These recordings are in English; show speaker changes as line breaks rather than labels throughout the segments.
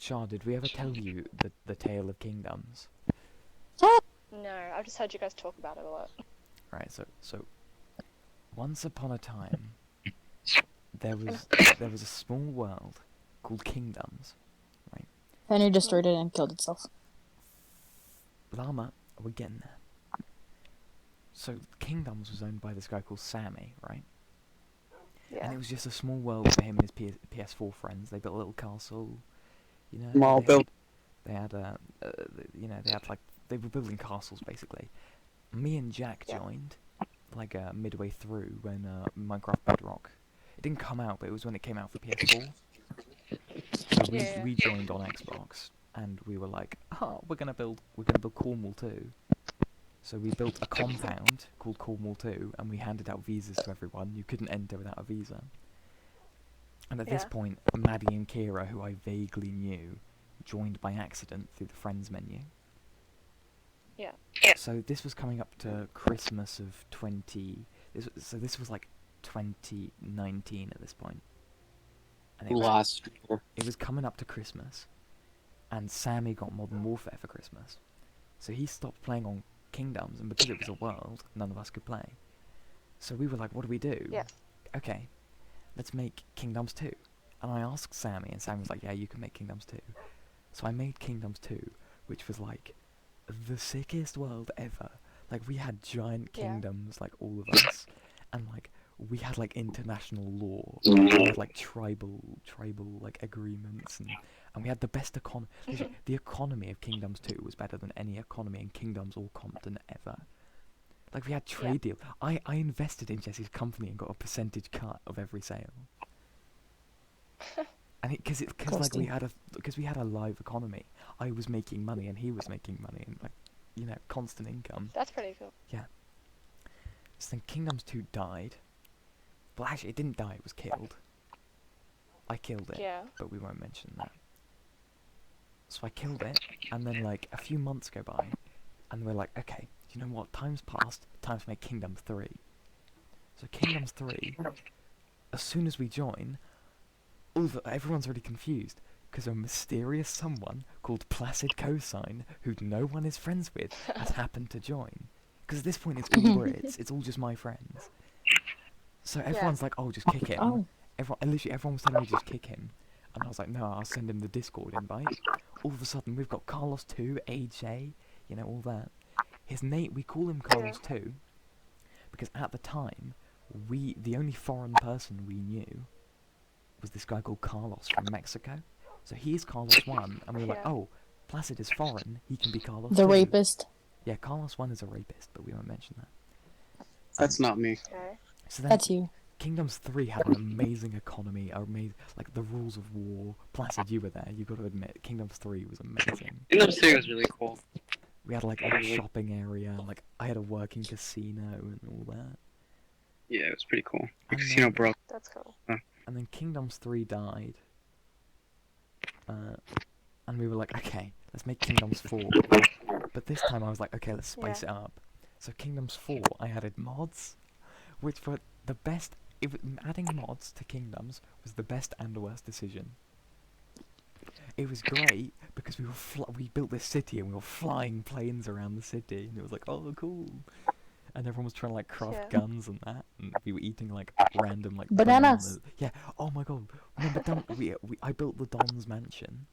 Char, did we ever tell you the tale of Kingdoms?
No, I've just heard you guys talk about it a lot.
Right. So once upon a time, there was a small world called Kingdoms. Right.
Henry destroyed it and killed itself.
Llama, we're getting there. So Kingdoms was owned by this guy called Sammy, right?
Yeah.
And it was just a small world for him and his PS4 friends. They built a little castle, you know.
Small build.
They had they were building castles basically. Me and Jack joined, like midway through when Minecraft Bedrock. It didn't come out, but it was when it came out for PS4. So we joined on Xbox, and we were like, we're gonna build Cornwall too. So we built a compound called Cornwall 2, and we handed out visas to everyone. You couldn't enter without a visa. And at this point, Maddie and Kira, who I vaguely knew, joined by accident through the friends menu.
Yeah.
So this was coming up to Christmas of this was like 2019 at this point. And
Last year.
it was coming up to Christmas, and Sammy got Modern Warfare for Christmas. So he stopped playing on Kingdoms, and because it was a world, none of us could play. So we were like, what do we do?
Yeah.
Okay, let's make Kingdoms 2. And I asked Sammy, and Sammy was like, yeah, you can make Kingdoms 2. So I made Kingdoms 2, which was like the sickest world ever. Like, we had giant kingdoms, like all of us, and like we had like international law, we had like tribal like agreements, and we had the best economy. The economy of Kingdoms 2 was better than any economy in Kingdoms or Compton ever. Like, we had trade deal. I invested in Jesse's company and got a percentage cut of every sale. And because like we had a live economy, I was making money and he was making money, and like, you know, constant income.
That's pretty cool.
Yeah. So then Kingdoms 2 died. Well, actually, it didn't die, it was killed. I killed it, but we won't mention that. So I killed it, and then like a few months go by, and we're like, okay, you know what, time's passed, time to make Kingdoms 3. So Kingdoms 3, as soon as we join, everyone's already confused, because a mysterious someone called Placid Cosine, who no one is friends with, has happened to join. Because at this point it's all Brits, it's all just my friends. So everyone's like, oh, just kick him. Everyone was telling me just kick him. And I was like, no, I'll send him the Discord invite. All of a sudden, we've got Carlos 2, AJ, you know, all that. His name, we call him Carlos 2, because at the time, the only foreign person we knew was this guy called Carlos from Mexico. So he's Carlos 1, and we were like, oh, Placid is foreign, he can be Carlos 2.
The rapist.
Yeah, Carlos 1 is a rapist, but we won't mention that.
That's not me.
Okay.
So then,
That's you.
Kingdoms 3 had an amazing economy, like the rules of war. Placid, you were there, you got to admit, Kingdoms 3 was amazing.
Kingdoms 3 was really cool.
We had like a shopping area, like I had a working casino and all that.
Yeah, it was pretty cool. The casino broke.
That's cool.
And then Kingdoms 3 died. And we were like, okay, let's make Kingdoms 4. But this time I was like, okay, let's spice it up. So Kingdoms 4, I added mods, which were the best. Adding mods to Kingdoms was the best and worst decision. It was great because we built this city and we were flying planes around the city, and it was like, oh, cool. And everyone was trying to like craft guns and that, and we were eating like random like
bananas.
Yeah. Oh my god. Remember, I built the Don's mansion,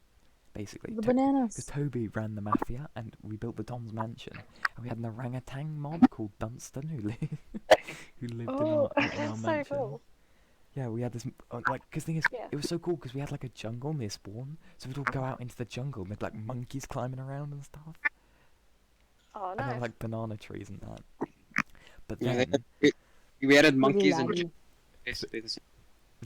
basically.
The bananas.
Because Toby ran the mafia, and we built the Don's mansion, and we had an orangutan mob called Dunstan who lived in our mansion.
So cool.
Yeah, we had this because thing is, it was so cool because we had like a jungle near spawn, so we'd all go out into the jungle and there'd be like monkeys climbing around and stuff.
Oh,
And
nice.
there were like banana trees and that. But then,
we added monkeys
Really?
and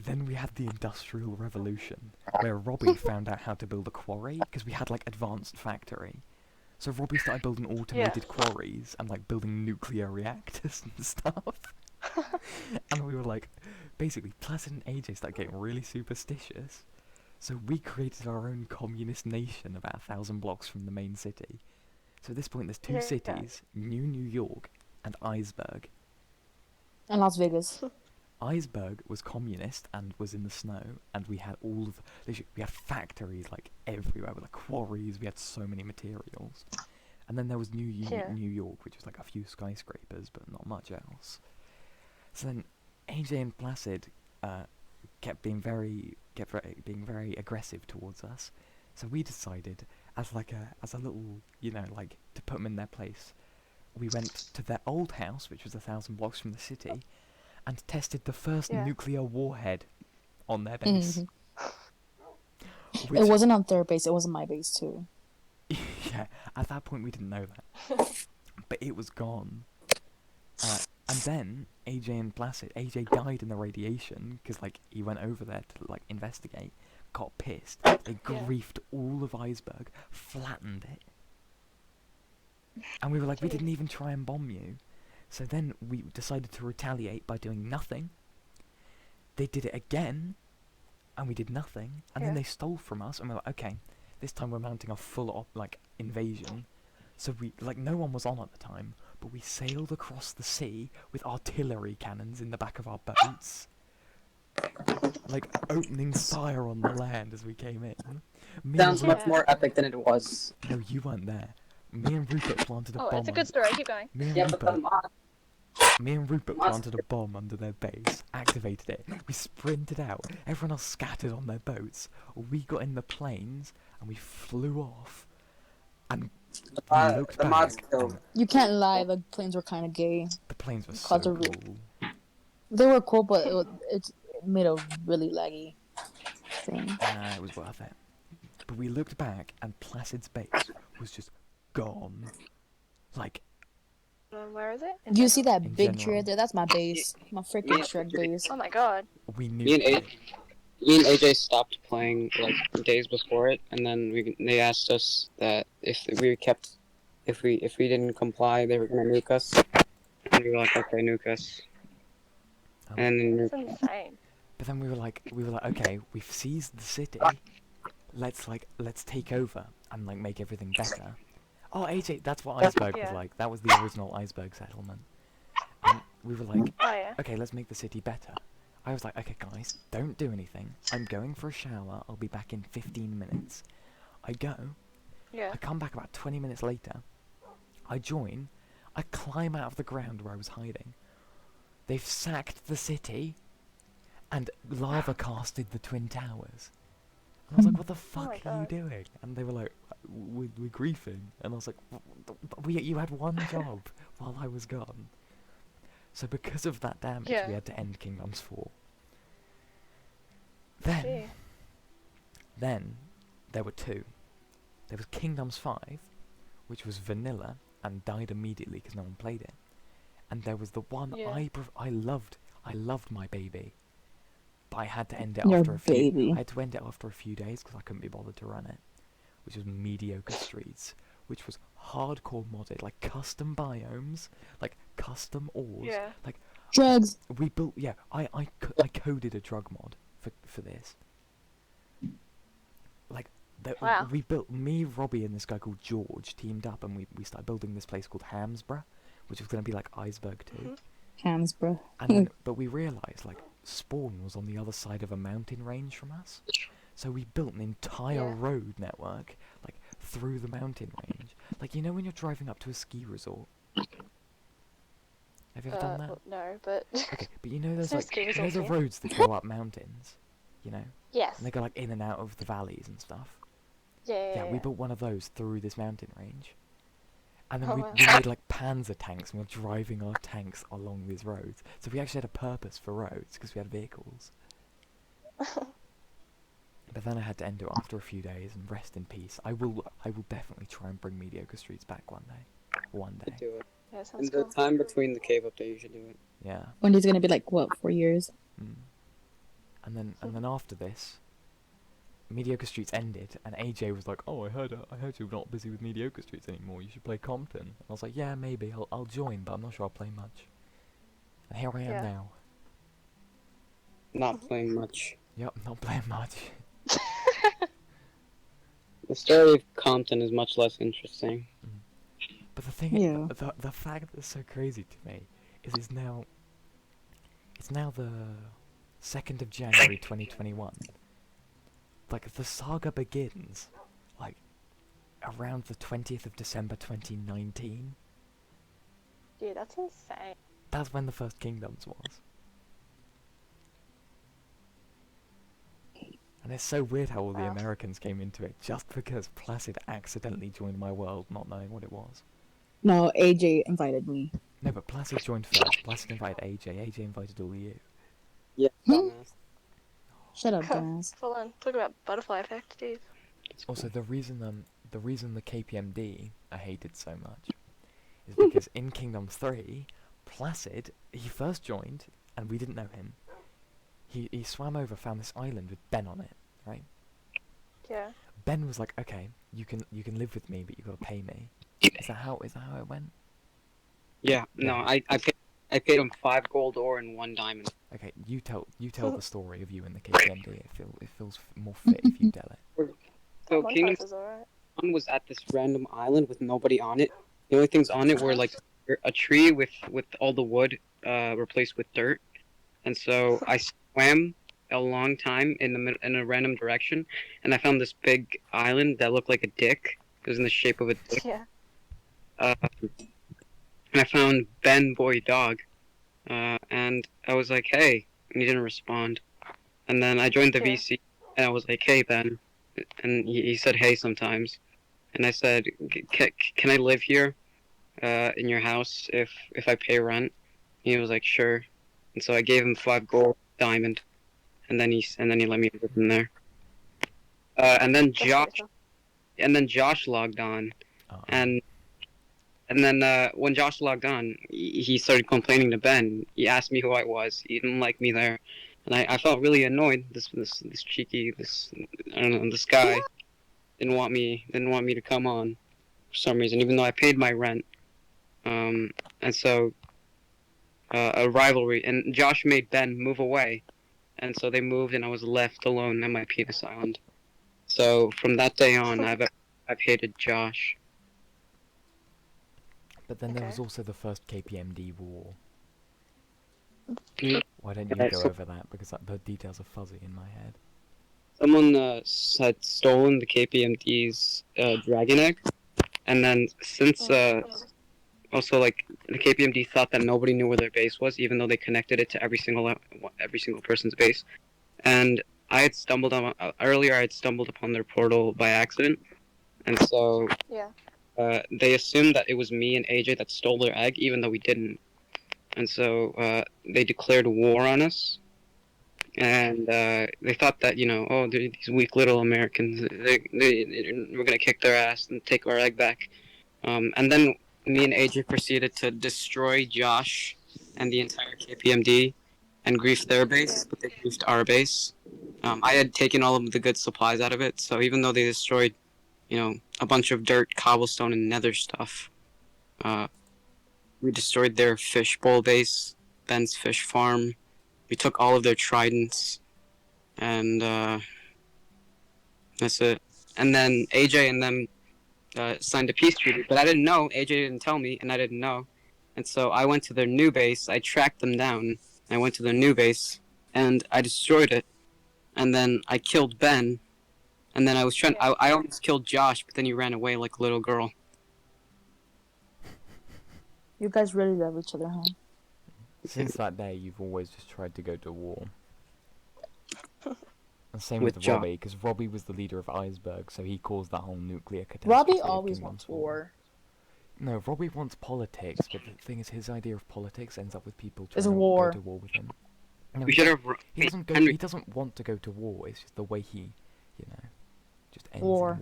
then we had the Industrial Revolution, where Robbie found out how to build a quarry, because we had like advanced factory. So Robbie started building automated quarries and like building nuclear reactors and stuff. And we were like, basically, Placid and AJ started getting really superstitious. So we created our own communist nation about 1,000 blocks from the main city. So at this point there's two cities, New York and Iceberg.
And Las Vegas.
Iceberg was communist and was in the snow, and we had we had factories like everywhere, with like quarries. We had so many materials, and then there was New York, which was like a few skyscrapers, but not much else. So then AJ and Placid kept being very aggressive towards us. So we decided, as a little, like to put them in their place, we went to their old house, which was 1,000 blocks from the city, and tested the first nuclear warhead on their base.
It wasn't on their base, it was on my base too.
Yeah, at that point we didn't know that. But it was gone. And then AJ and Placid, AJ died in the radiation, because like he went over there to like investigate, got pissed, they griefed all of Iceberg, flattened it. And we were like, we didn't even try and bomb you. So then we decided to retaliate by doing nothing. They did it again, and we did nothing. And then they stole from us, and we were like, okay, this time we're mounting a full invasion. So we, like, no one was on at the time, but we sailed across the sea with artillery cannons in the back of our boats. Like, opening fire on the land as we came in.
Sounds much more epic than it was.
No, you weren't there. Me and Rupert planted a bomb.
Oh, it's a good story. Keep going.
Me and Rupert planted a bomb under their base, activated it. We sprinted out. Everyone else scattered on their boats. We got in the planes and we flew off. And we looked
the
back.
mods killed.
You can't lie, the planes were kind of gay.
The planes were so cool.
They were cool, but it made a really laggy thing.
It was worth it. But we looked back and Placid's base was just gone. Like,
where is it?
You see that
In
big
general.
tree there? That's my base. My freaking Shrek base.
Oh my god.
we knew.
Me and AJ stopped playing like days before it, and then they asked us that if we didn't comply, they were gonna nuke us. And we were like, okay, nuke us.
Oh.
And then
That's insane.
But then we were like, okay, we've seized the city. Let's take over and like make everything better. Oh, AJ, that's what Iceberg was like. That was the original Iceberg settlement. And we were like, okay, let's make the city better. I was like, okay, guys, don't do anything. I'm going for a shower. I'll be back in 15 minutes. I go.
Yeah.
I come back about 20 minutes later. I join. I climb out of the ground where I was hiding. They've sacked the city and lava casted the Twin Towers. And I was like, what the fuck are you doing? And they were like, we're griefing. And I was like, you had one job while I was gone. So because of that damage, we had to end Kingdoms 4. Then there were two. There was Kingdoms 5, which was vanilla and died immediately because no one played it. And there was the one I loved. I loved my baby. But I had to end it after a few days because I couldn't be bothered to run it. Which was Mediocre Streets, which was hardcore modded, like custom biomes, like custom ores, like
drugs.
We built, I coded a drug mod for this. Like, we built, me, Robbie, and this guy called George teamed up, and we started building this place called Hamsborough, which was going to be like Iceberg 2.
Hamsborough.
And then, but we realised, like, spawn was on the other side of a mountain range from us. So we built an entire road network, like, through the mountain range. Like, you know when you're driving up to a ski resort? Have you ever done that?
No, but...
Okay, but you know there's
No
like,
ski
you know
resort
the
here.
roads that go up mountains? You know?
Yes.
And they go, like, in and out of the valleys and stuff.
Yeah,
We built one of those through this mountain range. And then we made, like, panzer tanks, and we were driving our tanks along these roads. So we actually had a purpose for roads, because we had vehicles. But then I had to end it after a few days, and rest in peace. I will definitely try and bring Mediocre Streets back one day. One day.
Do it.
Yeah, sounds
In
cool.
the time between the cave update, you should do it.
Yeah.
When he's gonna be like, what, 4 years?
And then after this, Mediocre Streets ended, and AJ was like, "Oh, I heard you're not busy with Mediocre Streets anymore. You should play Compton." And I was like, "Yeah, maybe. I'll join, but I'm not sure I'll play much." And here I am now.
Not playing much.
Yep, not playing much.
The story of Compton is much less interesting.
But the thing, the fact that's so crazy to me is it's It's now the 2nd of January 2021. Like, the saga begins, like, around the 20th of December 2019.
Dude, that's insane.
That's when the first Kingdoms was. And it's so weird how all the Americans came into it just because Placid accidentally joined my world not knowing what it was.
No, AJ invited me.
No, but Placid joined first. Placid invited AJ. AJ invited all of you.
Yeah, dumbass.
Shut up, dumbass.
Full on. Talk about butterfly effect, dude.
Also, the reason the KPMD I hated so much is because in Kingdoms 3, Placid, he first joined and we didn't know him. He swam over, found this island with Ben on it, right?
Yeah.
Ben was like, okay, you can live with me, but you gotta pay me. Is that how it went?
Yeah, no, I paid him 5 gold ore and 1 diamond.
Okay, you tell the story of you and the KPMD. It feels more fit if you tell it.
So Kingdoms 1 was at this random island with nobody on it. The only things on it were like a tree with all the wood replaced with dirt. And so I swam a long time in a random direction, and I found this big island that looked like a dick. It was in the shape of a dick.
Yeah.
And I found Ben Boy Dog, and I was like, hey, and he didn't respond. And then I joined the VC, and I was like, hey, Ben. And he said, hey, sometimes. And I said, can I live here in your house if I pay rent? He was like, sure. And so I gave him 5 gold diamond, and then he let me live in there. And then Josh logged on, and then when Josh logged on, he started complaining to Ben. He asked me who I was. He didn't like me there, and I felt really annoyed. This guy didn't want me to come on for some reason, even though I paid my rent. And so a rivalry, and Josh made Ben move away, and so they moved, and I was left alone on my penis island. So from that day on, I've hated Josh.
But then there was also the first KPMD war.
Mm.
Why don't you go over that? Because the details are fuzzy in my head.
Someone had stolen the KPMD's dragon egg, and then since also like the KPMD thought that nobody knew where their base was, even though they connected it to every single person's base. And I had stumbled on earlier. I had stumbled upon their portal by accident, and so they assumed that it was me and AJ that stole their egg, even though we didn't. And so they declared war on us. And they thought that, they're these weak little Americans. We're gonna kick their ass and take our egg back. And then me and AJ proceeded to destroy Josh and the entire KPMD and grief their base, but they griefed our base. I had taken all of the good supplies out of it, so even though they destroyed, a bunch of dirt, cobblestone, and nether stuff, we destroyed their fishbowl base, Ben's fish farm. We took all of their tridents, and that's it. And then AJ and them signed a peace treaty, but I didn't know. AJ didn't tell me, and I didn't know. And so I went to their new base. I tracked them down. I went to their new base, and I destroyed it. And then I killed Ben. And then I was trying. I almost killed Josh, but then he ran away like a little girl.
You guys really love each other, huh?
Since that day, you've always just tried to go to war. And same with
Josh.
Robbie, because Robbie was the leader of Iceberg, so he caused that whole nuclear catastrophe.
Robbie always wants war.
No, Robbie wants politics, but the thing is, his idea of politics ends up with people trying
to
go to war with him. No, he doesn't want to go to war. It's just the way he, just ends in war.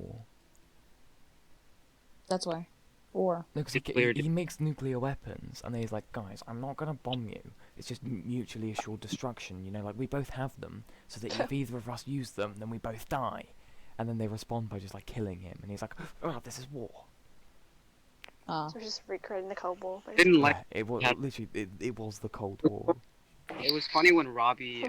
That's why. War.
No, because he makes nuclear weapons, and then he's like, guys, I'm not gonna bomb you. It's just mutually assured destruction, like we both have them, so that if either of us use them, then we both die. And then they respond by just like killing him, and he's like, oh, this is war.
So we're just recreating the Cold War.
Didn't like
it was literally it was the Cold War.
It was funny when Robbie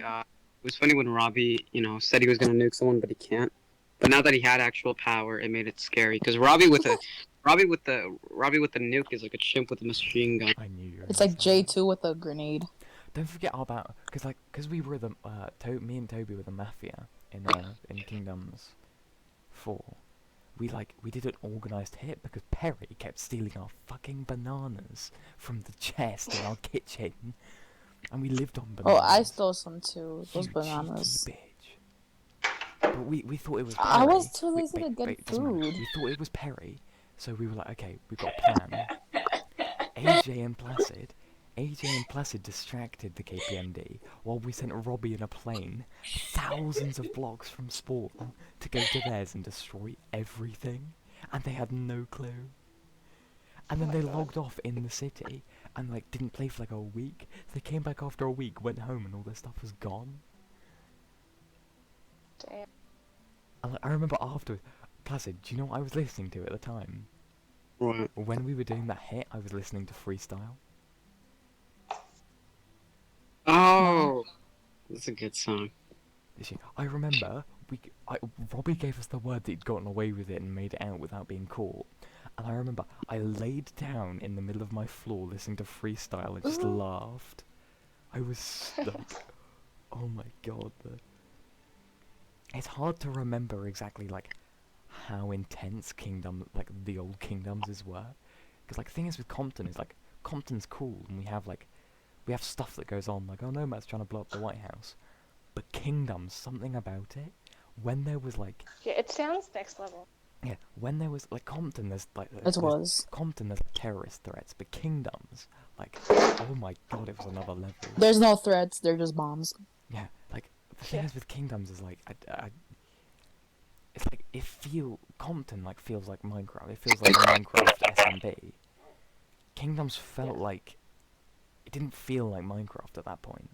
said he was gonna nuke someone, but he can't. But now that he had actual power, it made it scary. Because Robbie with the nuke is like a chimp with a machine gun.
I knew you were
It's like J2 with a grenade.
don't forget about because we were the me and Toby were the mafia in Kingdoms 4. We did an organised hit because Perry kept stealing our fucking bananas from the chest in our kitchen, and we lived on bananas.
Oh, I stole some too. Those
You
bananas.
cheeky bitch. But we thought it was Perry.
I was too lazy to get
It doesn't matter.
food.
We thought it was Perry, so we were like, okay, we've got a plan. AJ and Placid distracted the KPMD while we sent Robbie in a plane thousands of blocks from spawn to go to theirs and destroy everything, and they had no clue. And then they logged off in the city and like didn't play for like a week. So they came back after a week, went home, and all their stuff was gone.
Damn.
And I remember after Placid, do you know what I was listening to at the time?
What?
When we were doing that hit, I was listening to Freestyle.
Oh, that's a good song.
I remember Robbie gave us the word that he'd gotten away with it and made it out without being caught. And I remember I laid down in the middle of my floor listening to Freestyle and just laughed. I was like, oh my god. It's hard to remember exactly like how intense the old Kingdoms were. Because like the thing is with Compton is like Compton's cool and we have stuff that goes on like, oh no, Matt's trying to blow up the White House. But Kingdoms, something about it, when there was like...
Yeah, it sounds next level.
Yeah, when there was like Compton, there's like... Compton, there's terrorist threats, but Kingdoms, like, oh my god, it was another level.
There's no threats, they're just bombs.
Yeah, like, the thing is with Kingdoms is like, it's like, Compton like feels like Minecraft, it feels like Minecraft SMP. Kingdoms felt like, it didn't feel like Minecraft at that point.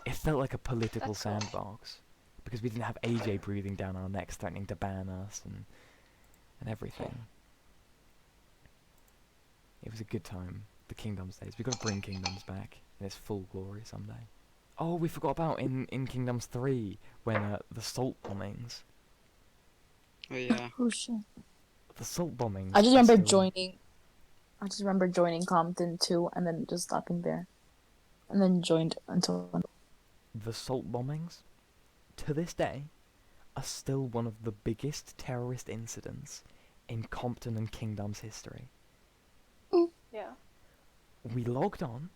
It felt like a political sandbox, because we didn't have AJ breathing down our necks threatening to ban us and everything. It was a good time, the Kingdoms days. We've got to bring Kingdoms back in its full glory someday. Oh, we forgot about in Kingdoms 3, when the salt bombings.
Oh yeah.
Oh shit.
The salt bombings.
I just remember joining Compton too, and then just stopping there. And then joined until...
The salt bombings, to this day, are still one of the biggest terrorist incidents in Compton and Kingdom's history.
Yeah.
We logged on,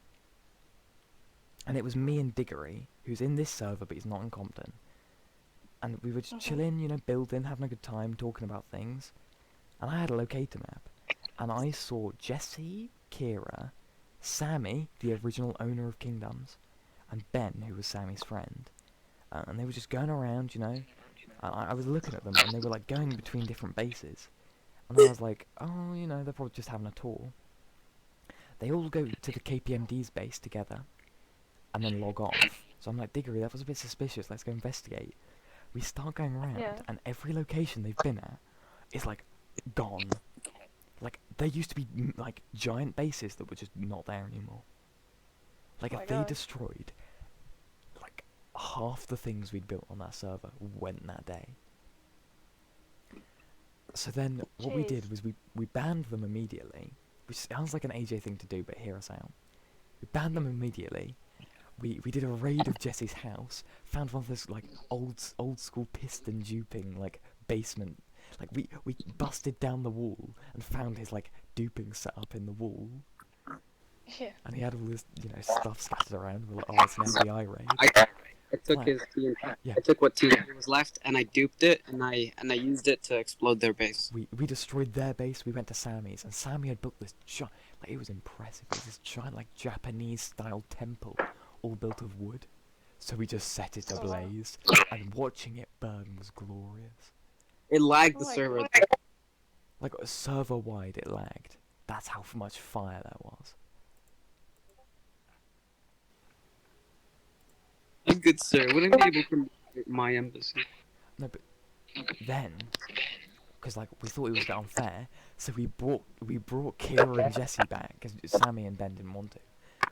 and it was me and Diggory, who's in this server but he's not in Compton. And we were just chilling, you know, building, having a good time, talking about things. And I had a locator map, and I saw Jesse, Kira, Sammy, the original owner of Kingdoms, and Ben, who was Sammy's friend. And they were just going around, you know. I was looking at them, and they were like going between different bases. And I was like, oh, you know, they're probably just having a tour. They all go to the KPMD's base together, and then log off. So I'm like, Diggory, that was a bit suspicious, let's go investigate. We start going around, and every location they've been at is like, gone. Like, there used to be like giant bases that were just not there anymore. Like, if they destroyed, like, half the things we'd built on that server went that day. So then, what we did was we banned them immediately, which sounds like an AJ thing to do, but hear us out. We banned them immediately. We did a raid of Jesse's house, found one of those, like, old school piston duping, like, basement. Like, we busted down the wall and found his, like, duping set up in the wall.
Yeah.
And he had all this, you know, stuff scattered around. We're like, oh, it's an FBI raid.
I took his TNT. Yeah. I took what TNT was left, and I duped it, and I used it to explode their base.
We destroyed their base. We went to Sammy's, and Sammy had built this giant, like, it was impressive. It was this giant, like, Japanese-style temple, all built of wood. So we just set it ablaze, and watching it burn was glorious.
It lagged the server.
Like, server-wide, it lagged. That's how much fire there was.
A good sir, would I be able to my embassy?
No, but then, because like we thought it was a bit unfair, so we brought Kira and Jesse back because Sammy and Ben didn't want to.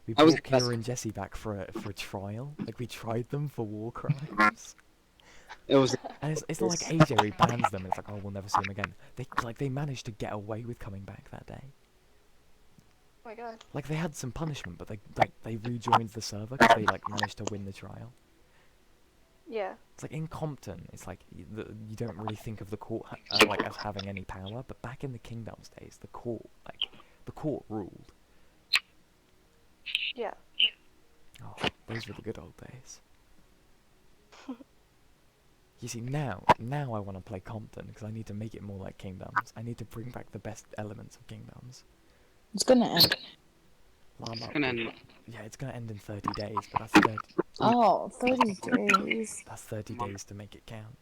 We brought Kira and Jesse back for a trial. Like, we tried them for war crimes.
It was.
And it's not like AJ who bans them. It's like, oh, we'll never see them again. They managed to get away with coming back that day.
my god.
Like, they had some punishment, but they rejoined the server because they, like, managed to win the trial.
Yeah.
It's like, in Compton, it's like, you don't really think of the court, like, as having any power, but back in the Kingdoms days, the court ruled.
Yeah.
Oh, those were the good old days. You see, now I want to play Compton, because I need to make it more like Kingdoms. I need to bring back the best elements of Kingdoms.
It's gonna end.
Llama,
It's gonna end.
yeah, it's gonna end in 30 days, but that's 30.
Oh, 30 days.
That's 30 days to make it count.